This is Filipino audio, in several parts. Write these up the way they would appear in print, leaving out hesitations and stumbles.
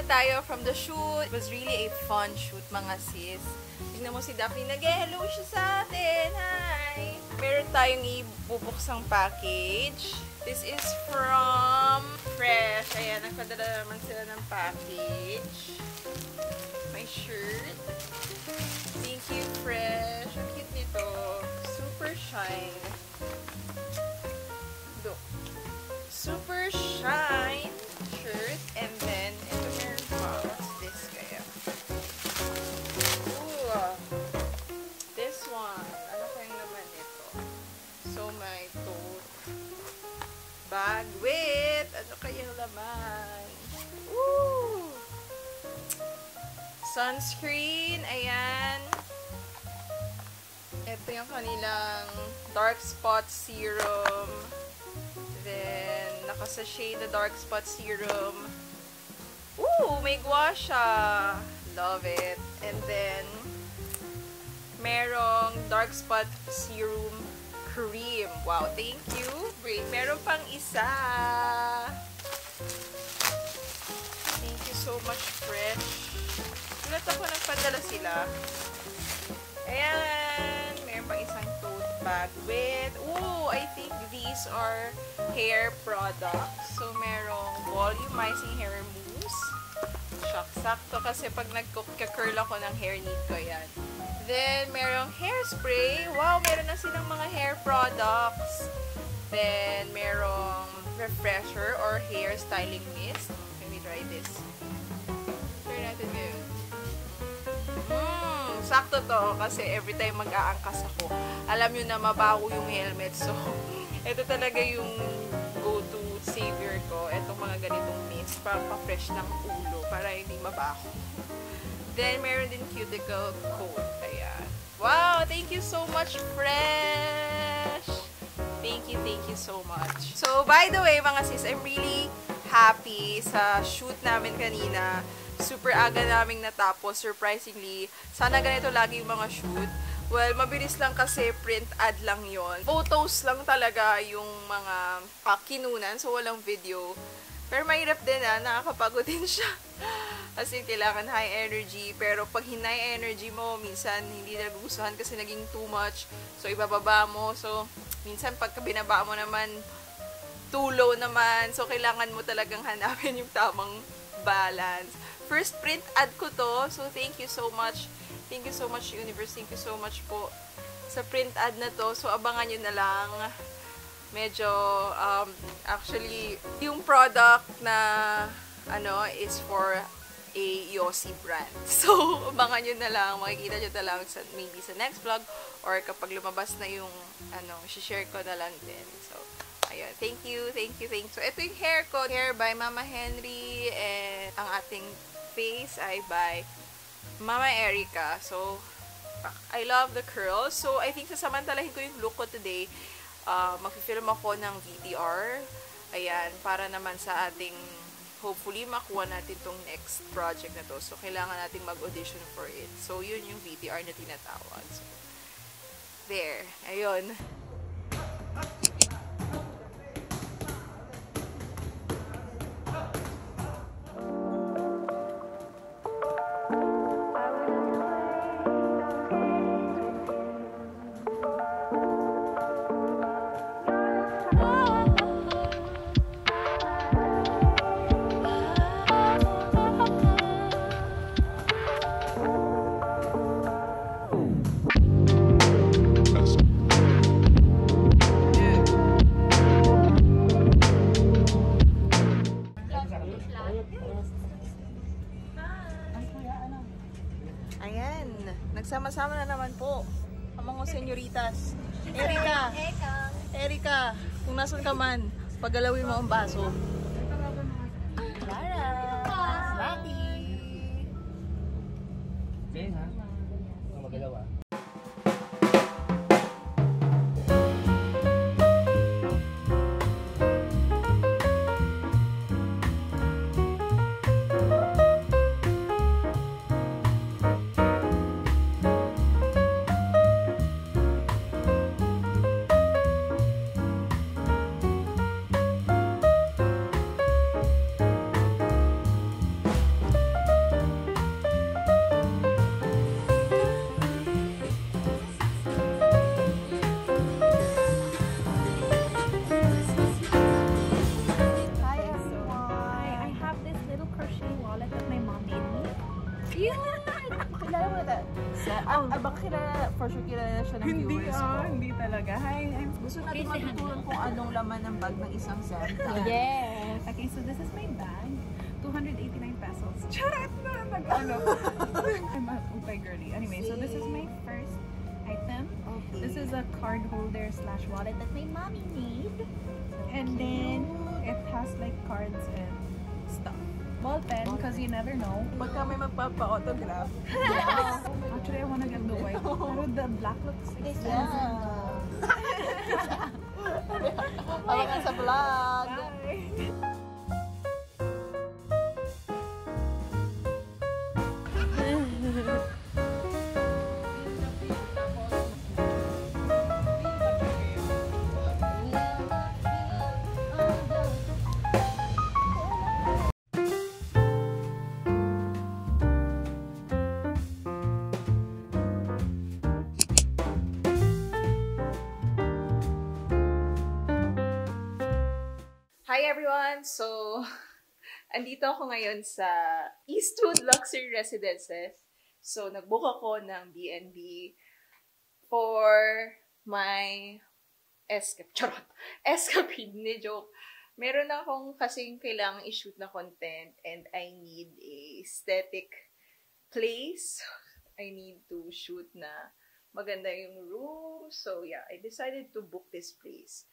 na tayo from the shoot. It was really a fun shoot, mga sis. Tignan mo si Daphne, nag-hello siya sa atin. Hi! Meron tayong ibubuksang package. This is from Fresh. Ayan, nagpadala naman sila ng package. My shirt. Thank you, Fresh. Ang cute nito. Super shine. Look. Super shine shirt. And then, ito meron pa. What's this kaya? Ooh. This one. Ano kayang naman ito? So, my tote bag with ano kayang laman? Ooh. Sunscreen. Ayan. Ito yung kanilang dark spot serum. Then, nakasashay na dark spot serum. Ooh, may gua siya. Love it. And then, merong dark spot serum cream. Wow, thank you. Great. Meron pang isa. Thank you so much, Fresh. Gulat ako nagpadala sila. Ayan. Meron pang isang tote bag with, ooh, I think these are hair products. So, merong volumizing hair mousse. Sakto kasi pag nag-curl ako ng hair, need ko yan. Then, merong hairspray. Wow, meron na silang mga hair products. Then, merong refresher or hair styling mist. Let me try this. Try natin yun. Sakto to kasi every time mag-aangkas ako, alam nyo na mabaho yung helmet. So, ito talaga yung go-to savior ko. Itong mga ganitong mist para pa-fresh ng ulo para hindi mabaho. Then, meron din cuticle coat. Ayan. Wow! Thank you so much, Fresh! Thank you so much. So, by the way, mga sis, I'm really happy sa shoot namin kanina. Super aga naming natapos, surprisingly. Sana ganito lagi yung mga shoot. Well, mabilis lang kasi print ad lang yon. Photos lang talaga yung mga kinunan, so walang video. Pero mahirap din nakakapagod din siya. Kasi kailangan high energy. Pero pag high energy mo, minsan hindi nagugustuhan kasi naging too much. So, ibababa mo. So, minsan pagka binaba mo naman, too low naman. So, kailangan mo talagang hanapin yung tamang balance. First print ad ko to. So, thank you so much. Thank you so much, Universe. Thank you so much po sa print ad na to. So, abangan nyo na lang. Medyo, actually, yung product na, is for a Yossi brand. So, abangan nyo na lang. Makikita nyo na lang maybe sa next vlog or kapag lumabas na yung, share ko na lang din. So, ayun. Thank you. So, ito yung hair ko. Hair by Mama Henry and ang ating face ay by Mama Erica. So, I love the curls. So, I think sasamantalahin ko yung look ko today. Mag-film ako ng VTR. Ayan, para naman sa ating, hopefully, makuha natin tong next project na to. So, kailangan nating mag-audition for it. So, yun yung VTR na tinatawag. So, there. Ayun. Ayan, nagsama-sama na naman po ang mga senyoritas. Erika, kung nasan ka man, paggalawin mo ang baso. Clara, Lucky. Ben ha? Magalawa. Kilala mo na. Baka for sure kilala na siya ng viewers ko. Hindi talaga. Hi, Gusto natin matutunan kung anong laman ng bag ng isang Santa. Yes. Okay, so this is my bag. 289 pesos. Charot na! Nag-ano. I'm a upay girly. Anyway, so this is my first item. Okay. This is a card holder / wallet that my mommy made. And then, it has like cards and stuff. Ball pen, because you never know. Pagka may magpapa-autograph. Actually, I wanna get the white. Pero the black looks expensive. Yeah. Abangan sa vlog. Bye! Hi everyone! So, andito ako ngayon sa Eastwood Luxury Residences. So, nag-book ako ng B&B for my escapade ni joke. Meron akong kasing kailangang i-shoot na content and I need a aesthetic place. I need to shoot na maganda yung room. So, yeah, I decided to book this place.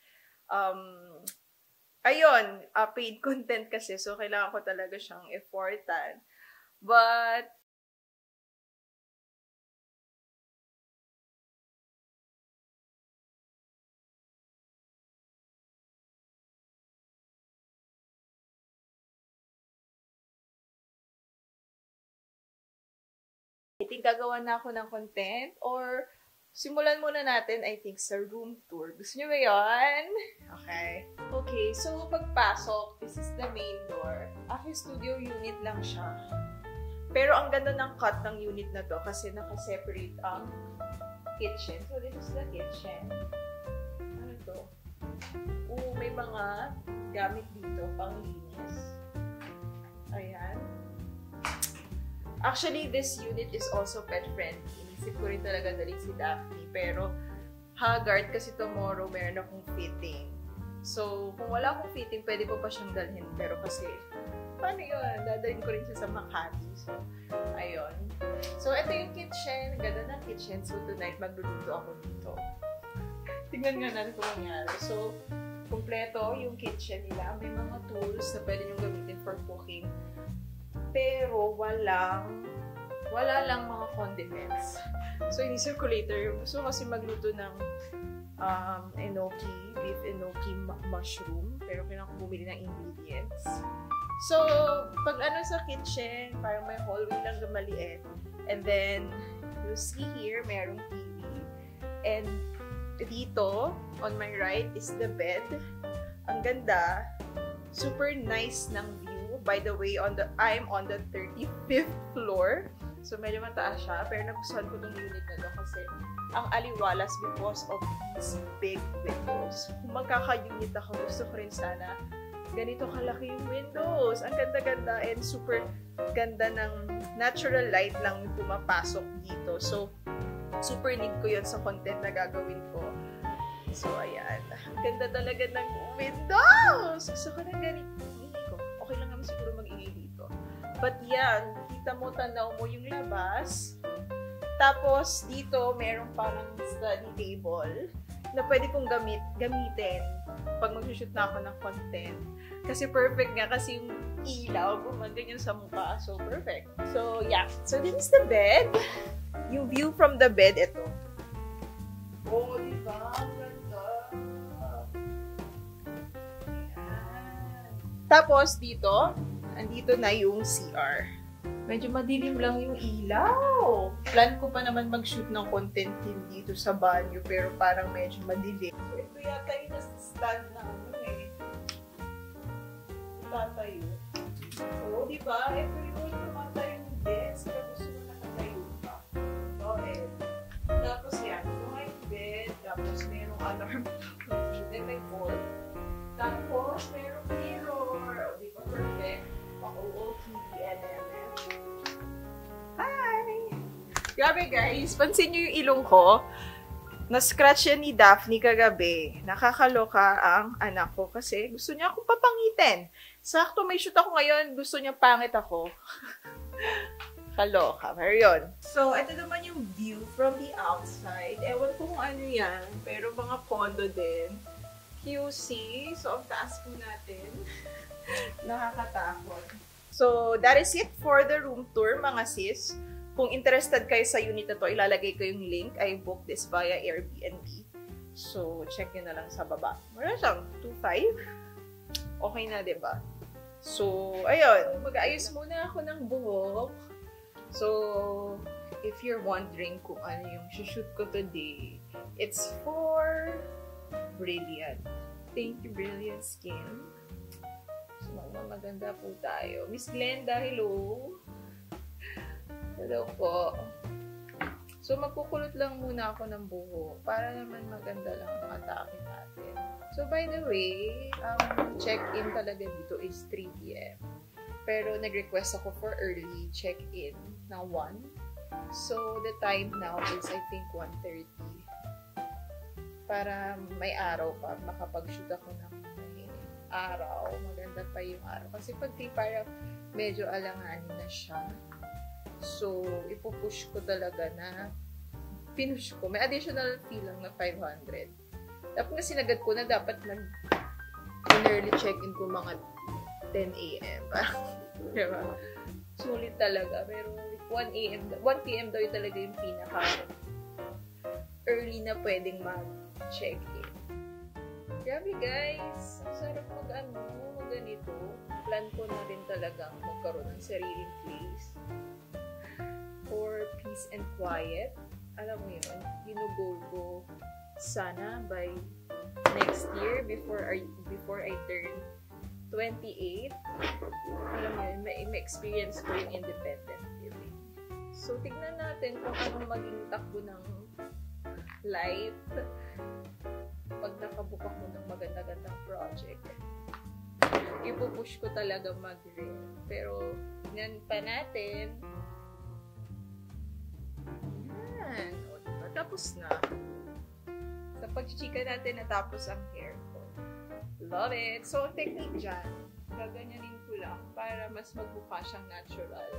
Ayun, paid content kasi, so kailangan ko talaga siyang effortan. But, I think gagawa na ako ng content or simulan muna natin, I think, sa room tour. Gusto niyo ba yun? Okay. Okay, so pagpasok, this is the main door. Actually, studio unit lang siya. Pero ang ganda ng cut ng unit na to kasi naka-separate ang kitchen. So, this is the kitchen. Ano to? May mga gamit dito, panglinis. Ayan. Actually, this unit is also pet-friendly. Inisip ko rin talaga dalhin si Daphne. Pero, haggard kasi tomorrow meron akong fitting. So, kung wala akong fitting, pwede ko pa siyang dalhin. Pero kasi, paano yun? Dadalhin ko rin siya sa Makati. So, ayun. So, ito yung kitchen. Ganda ng kitchen. So, tonight, magluluto ako dito. Tingnan nga natin kung mangyari. So, kumpleto yung kitchen nila. May mga tools na pwede nyo gamitin for cooking. Pero, wala lang mga condiments. So, inisip ko later, gusto kasi magluto ng enoki, beef enoki mushroom. Pero kailangan ko bumili ng ingredients. So, pag ano sa kitchen, parang may hallway lang na maliit. And then, you see here, mayroong TV. And dito, on my right, is the bed. Ang ganda. Super nice ng view. By the way, I'm on the 35th floor. So, medyo mataas siya. Pero nagustuhan ko tong unit na to kasi ang aliwalas because of these big windows. Kung magkaka-unit ako, gusto ko rin sana ganito kalaki yung windows. Ang ganda-ganda and super ganda ng natural light lang yung pumapasok dito. So, super need ko yun sa content na gagawin ko. So, ayan. Ang ganda talaga ng windows! Gusto ko na ganito. Okay lang naman siguro mag-ingay dito. But yan, kita mo, tanaw mo yung labas. Tapos, dito, merong parang study table na pwede kong gamitin pag mag-shoot na ako ng content. Kasi perfect nga, kasi yung ilaw, gumaganyan sa mukha. So, perfect. So, yeah. So, this is the bed. Yung view from the bed, ito. Oh, diba? Ang ganda. Ayan. Tapos, dito, andito na yung CR. Medyo madilim lang yung ilaw. Plan ko pa naman mag-shoot ng content din dito sa banyo, pero parang medyo madilim. Ito yata yung stand na ano eh. Tatayo. Oo, diba? Ito yung tumatayo yung desk. Tapos yung nakatayo pa. So, tapos yan. So, may bed. Tapos merong alarm. Then may call. Tapos merong mirror. O, diba? Perfect. OOTD, NMF. Grabe guys, pansin nyo yung ilong ko. Na-scratch yan ni Daphne kagabi. Nakakaloka ang anak ko kasi gusto niya akong papangitin. Sakto may shoot ako ngayon, gusto niya pangit ako. Kaloka. Pero yun. So, ito naman yung view from the outside. Ewan ko kung ano yan, pero mga condo din. QC. So, ang taas po natin. Nakakatakot. So, that is it for the room tour, mga sis. Kung interested kayo sa unit na to, ilalagay ko yung link. I booked this via Airbnb. So, check nyo na lang sa baba. Wala siyang 2.5. Okay na, diba? So, ayun. Mag-aayos muna ako ng buhok. So, if you're wondering kung ano yung shoot ko today, it's for Brilliant. Thank you, Brilliant Skin. So, maganda po tayo. Miss Glenda, hello! Hello po. So, magkukulot lang muna ako ng buhok para naman maganda lang ang atake natin. So, by the way, check-in talaga dito is 3 p.m. Pero, nag-request ako for early check-in na 1. So, the time now is, I think, 1:30. Para may araw pa, makapag-shoot ako ng araw. Maganda pa yung araw. Kasi pag parang medyo alanganin na siya. So, ipupush ko talaga na pinush ko. May additional fee lang na 500. Tapos na sinagad ko na dapat early check-in ko mga 10 a.m. Diba? Sulit talaga. Pero 1 p.m. daw yung talaga yung pinaka early na pwedeng mag-check-in. Grabe guys! Ang sarap mag-ganito. Plan ko na rin talagang magkaroon ng sariling place. For peace and quiet. Alam mo yun, ginugol ko sana by next year before I turn 28. Alam mo yun, may experience ko yung independent living. So, tignan natin kung anong maging takbo ng life pag nakabook ako ng maganda-gandang project. Ipupush ko talaga mag-rent. Pero, tignan pa natin. Yan. O, diba? Tapos na. Sa pagchichika natin, natapos ang hair ko. Love it! So, technique dyan. Gaganyanin ko lang para mas magbuka siyang natural.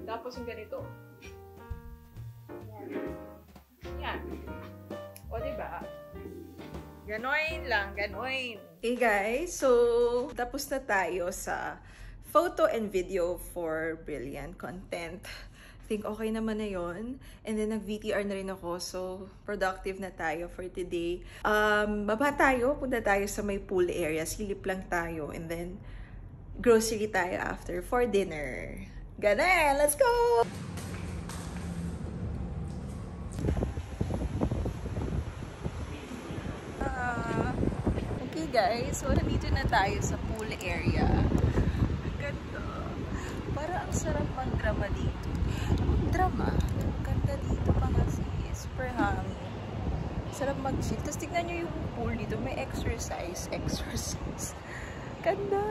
Tapos yung ganito. Yan. O, diba? Ganoin lang, ganoin. Hey guys, so tapos na tayo sa photo and video for Brilliant Content. I think okay naman na yon. And then nag-VTR na rin ako, so productive na tayo for today. Baba tayo, punta tayo sa may pool area, silip lang tayo, and then grocery tayo after for dinner. Ganun, let's go! Okay guys, so nandito na tayo sa pool area. Ganda. Para ang sarap mag-drama dito. Mag-drama. Ganda dito pa kasi. Super hangin. Sarap mag-chill. Tapos tignan nyo yung pool dito. May exercise. Ganda.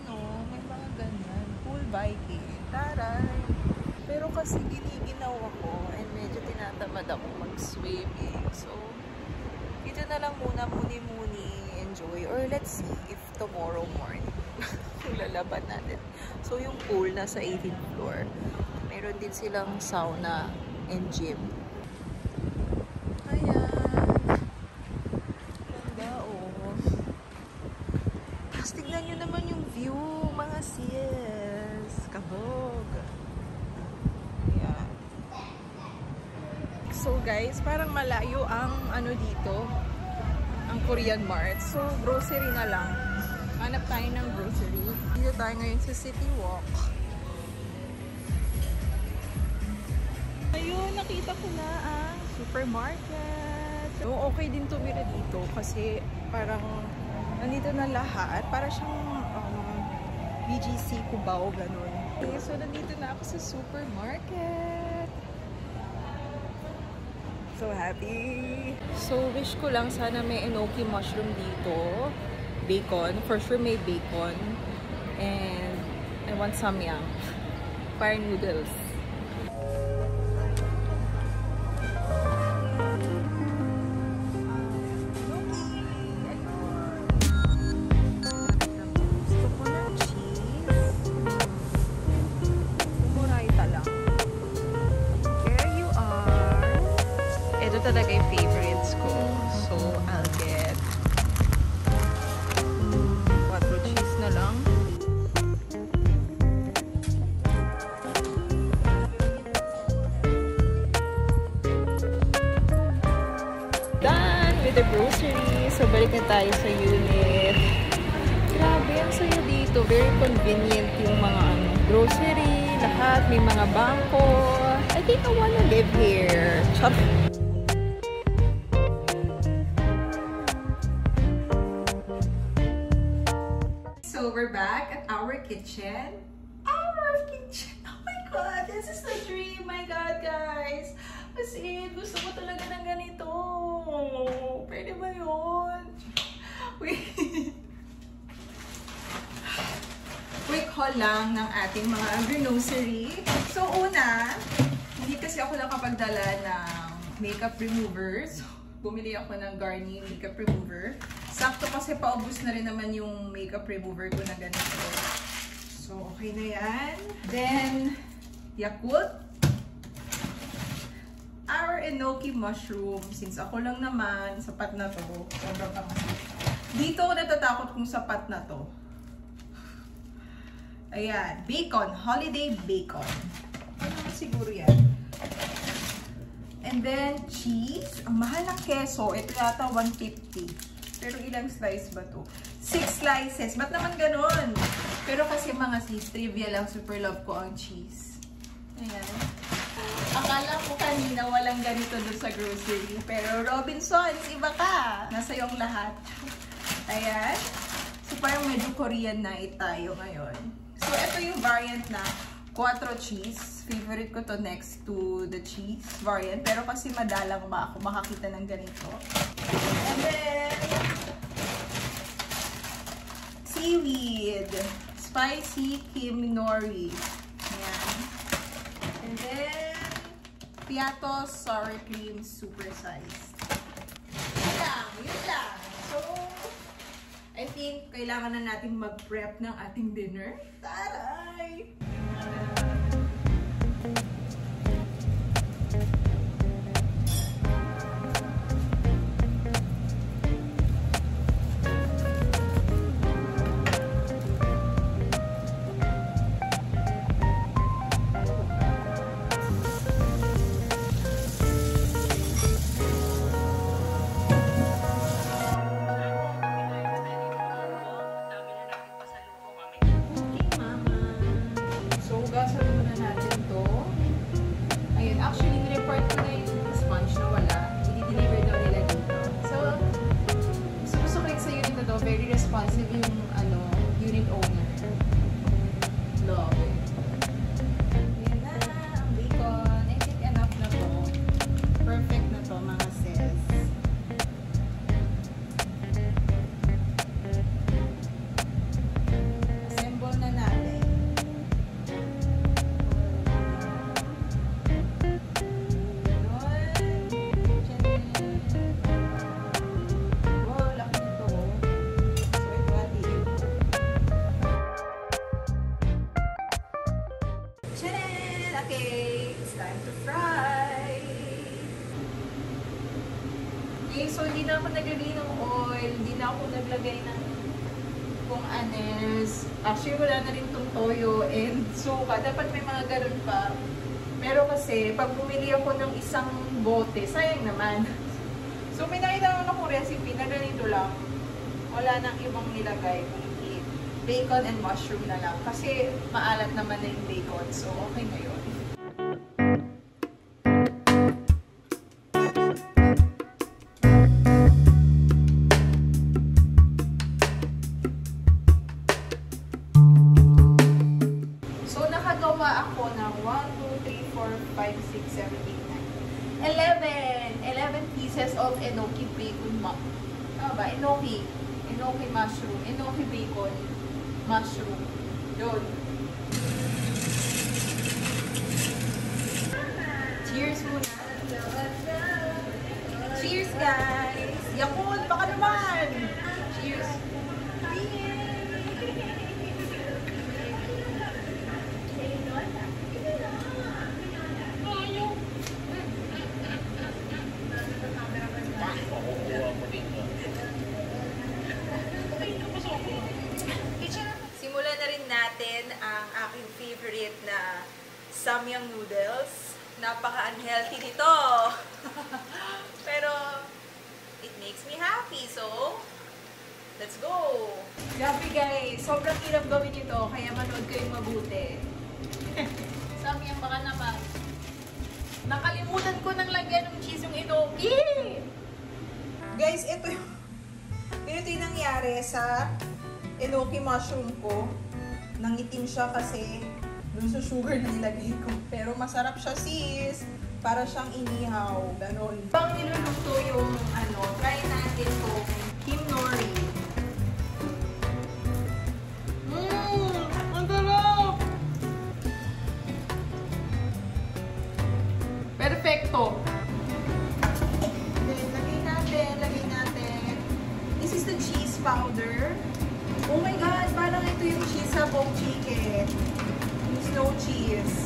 No, may mga ganyan. Pool biking. Taray. Pero kasi giniginaw ako and medyo tinatamad ako mag-swimming. So, dito na lang muna muni-muni enjoy. Or let's see if tomorrow morning lalaban natin. So, yung pool nasa 18th floor. Meron din silang sauna and gym. Ayan. Ganda, oh. Tapos tignan nyo naman yung view, mga sis. Kabog. Ayan. So, guys, parang malayo ang ano dito, ang Korean Mart. So, grocery na lang. Hanap tayo ng grocery. Dito tayo ngayon sa City Walk. Ayun, nakita ko na ang supermarket. So, okay din tumira dito kasi parang nandito na lahat. Para siyang BGC Cubao, ganun. Okay, so nandito na ako sa supermarket. So happy! So, wish ko lang sana may enoki mushroom dito. Bacon. For sure may bacon. And I want samyang. Fire noodles. balik na tayo sa unit. Grabe, ang saya dito. Very convenient yung mga grocery, lahat. May mga bangko. I think I wanna live here. Chop. So we're back at our kitchen. Our kitchen! Oh my God! This is the dream! My God, guys! Kasi gusto ko talaga ng ganito. Pwede ba yun? Wait. Quick haul lang ng ating mga grocery. So una, hindi kasi ako nakapagdala ng makeup removers. Bumili ako ng Garnier makeup remover. Sakto kasi paubos na rin naman yung makeup remover ko na ganito. So, okay na yan. Then, Yakult. Our enoki mushroom. Since ako lang naman, sapat na to. Sobrang kamasip. Dito ako natatakot kung sapat na to. Ayan. Bacon. Holiday bacon. Ano siguro yan? And then, cheese. Ang mahal ng keso. Ito yata 150. Pero ilang slice ba to? 6 slices. Ba't naman ganun? Pero kasi mga sis, trivia lang, super love ko ang cheese. Ayan. Akala ko kanina walang ganito doon sa grocery. Pero Robinsons, iba ka. Nasa yung lahat. Ayan. So parang medyo Korean night tayo ngayon. So ito yung variant na 4 cheese. Favorite ko to next to the cheese variant. Pero kasi madalang ba ako makakita ng ganito. And then, seaweed. Spicy Kim Nori. Ayan. And then, Piatos sour cream super size. Yun lang. So, I think kailangan na natin mag-prep ng ating dinner. Taray! Okay, it's time to fry. Okay, so hindi na ako naglagay ng oil, hindi na ako naglagay ng kung anes. Actually, wala na rin tong toyo and suka. Dapat may mga ganun pa. Pero kasi, pag bumili ako ng isang bote, sayang naman. So, may nakita naman akong recipe na ganito lang. Wala nang ibang nilagay. Bacon and mushroom na lang. Kasi maalat naman na yung bacon. So, okay na yun. So, nakagawa ako ng 1, 2, 3, 4, 5, 6, 7, 8, 9. 11 pieces of enoki bacon enoki mushroom. Enoki bacon mushroom. Yun. Cheers muna. Cheers, guys! Yakult, baka naman! Cheers! Simulan na rin natin ang aking favorite na samyang noodles. Napaka-unhealthy nito. Pero, it makes me happy. So, let's go! Grabe guys, sobrang hirap gawin ito, kaya manood kayong mabuti. Sabi yan, baka naman. Nakalimutan ko nang lagyan ng cheese yung enoki. Guys, ito yung nangyari sa enoki mushroom ko. Nangitim siya kasi dun sa sugar na nilagay ko. Pero masarap siya sis. Para siyang inihaw. Ganon. Pang niluluto yung try natin itong himnori. Ang sarap! Perfecto! Then, lagay natin. This is the cheese powder. Oh my God! Parang ito yung cheese sa bone chicken. Yung snow cheese.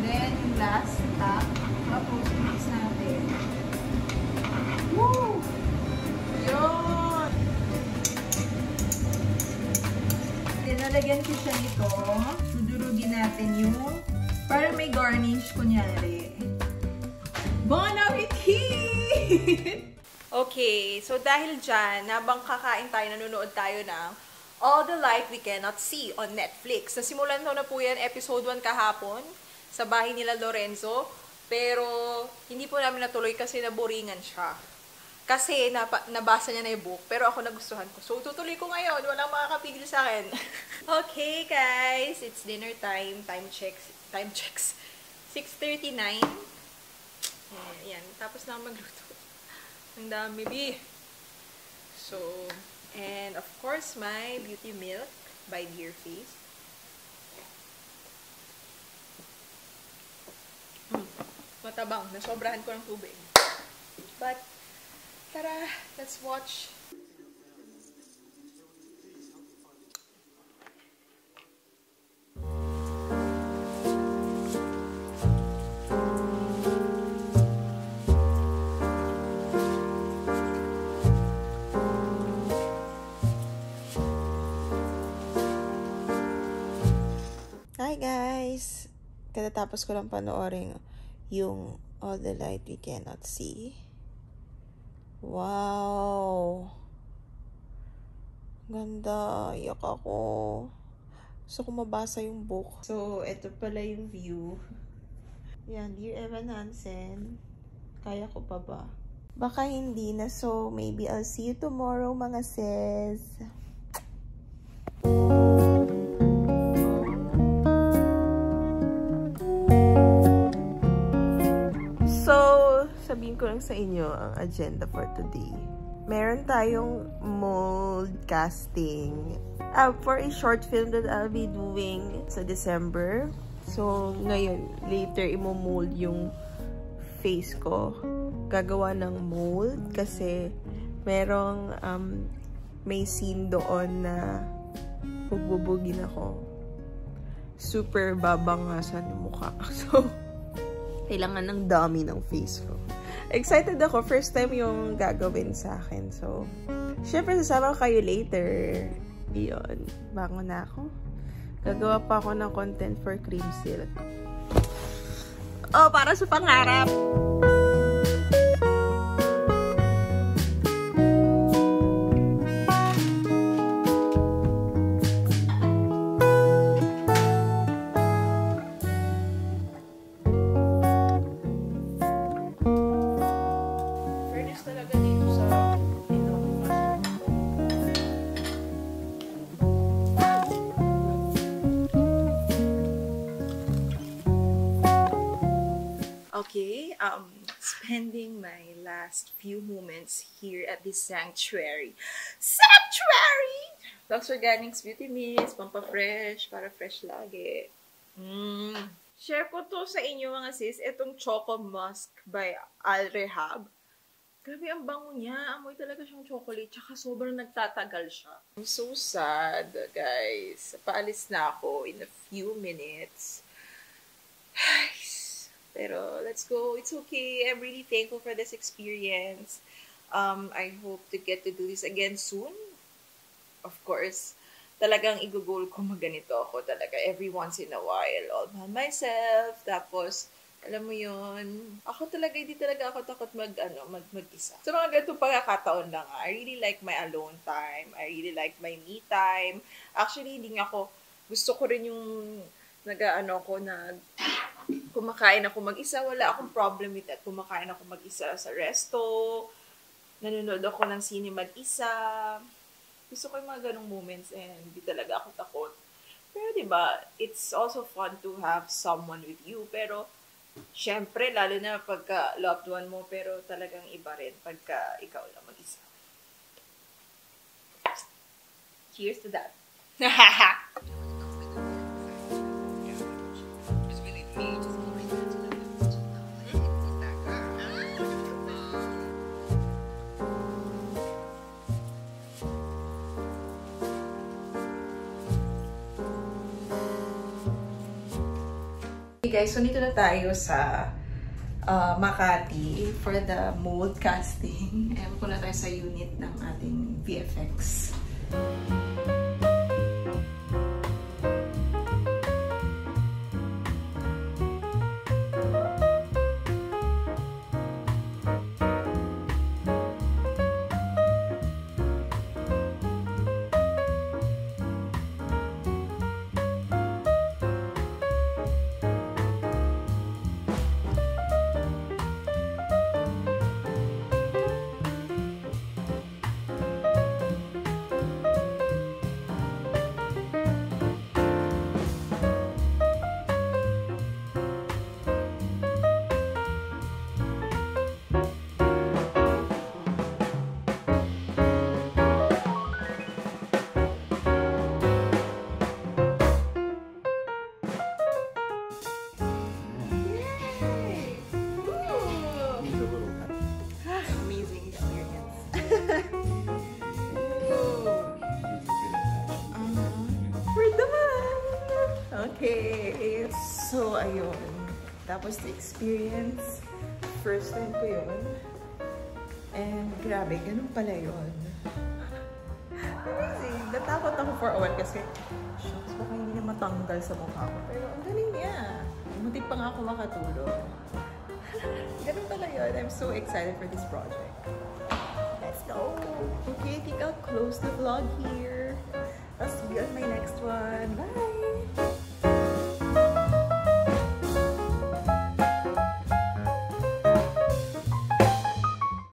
Then, yung last top. Tapos, mix natin. Woo! Yun! Then, nalagyan ko siya nito. Dudurugin natin yung para may garnish, kunyari. Bon appetit! Okay, so dahil dyan, habang kakain tayo, nanonood tayo ng All the Light We Cannot See on Netflix. Nasimulan na po yan, episode 1 kahapon, sa bahay nila Lorenzo. Pero, hindi po namin natuloy kasi naboringan siya. Kasi, nabasa niya na yung book. Pero ako nagustuhan ko. So, tutuloy ko ngayon. Walang makakapigil sa akin. Okay, guys. It's dinner time. Time checks. 6:39. Yan. Tapos na magluto. Ang dami, B. So, and of course, my beauty milk by Dear Face. Matabang. Nasobrahan ko ng tubig. But, tara, let's watch. Hi guys! Katatapos ko lang panoorin yung All the Light We Cannot See. Wow! Ganda. Iyak ako. Gusto ko mabasa yung book. So, ito pala yung view. Yan, Dear Evan Hansen. Kaya ko pa ba? Baka hindi na. So, maybe I'll see you tomorrow, mga sis. Sabihin ko lang sa inyo ang agenda for today. Meron tayong mold casting for a short film that I'll be doing sa December. So, ngayon, later, imo-mold yung face ko. Gagawa ng mold kasi merong may scene doon na bugbubugin ako. Super babangasan yung mukha. So, kailangan ng dummy ng face ko. Excited ako. First time yung gagawin sa akin. So, syempre, sasama ko kayo later. Iyon. Bangon na ako. Gagawa pa ako ng content for Cream Silk. Oh, para sa pangarap! Okay, spending my last few moments here at this sanctuary. Lux Organics Beauty Mist, pampafresh, para fresh lagi. Share ko to sa inyo mga sis, itong Choco Musk by Al Rehab. Grabe ang bango niya, amoy talaga siyang chocolate, tsaka sobrang nagtatagal siya. I'm so sad, guys. Paalis na ako in a few minutes. Pero, let's go. It's okay. I'm really thankful for this experience. I hope to get to do this again soon. Of course, talagang igugol ko maganito ako talaga every once in a while. All by myself. Tapos, Alam mo yun, ako talaga, hindi talaga ako takot mag-isa. Sa mga ganitong pagkakataon lang, I really like my alone time. I really like my me time. Actually, hindi nga ako, gusto ko rin yung kumakain ako mag-isa. Wala akong problem with that. Kumakain ako mag-isa sa resto. Nanonood ako ng sine mag-isa. Gusto ko yung mga ganong moments and hindi talaga ako takot. Pero diba, it's also fun to have someone with you. Pero, syempre, lalo na pagka loved one mo, pero talagang iba rin pagka ikaw lang mag-isa. Cheers to that. Okay guys, so dito na tayo sa Makati for the mold casting. Ewan ko na tayo sa unit ng ating VFX. We're done! Okay. So, ayun. Tapos the experience. First time ko yun. And grabe, ganun pala yun. Amazing. Natakot ako for a while kasi shucks, baka hindi na matanggal sa mukha ko. Pero ang galing niya. Muntik pa nga ako makatulog. Ganun pala yun. I'm so excited for this project. Let's go! Okay, I think I'll close the vlog here. I'll see you on my next one. Bye!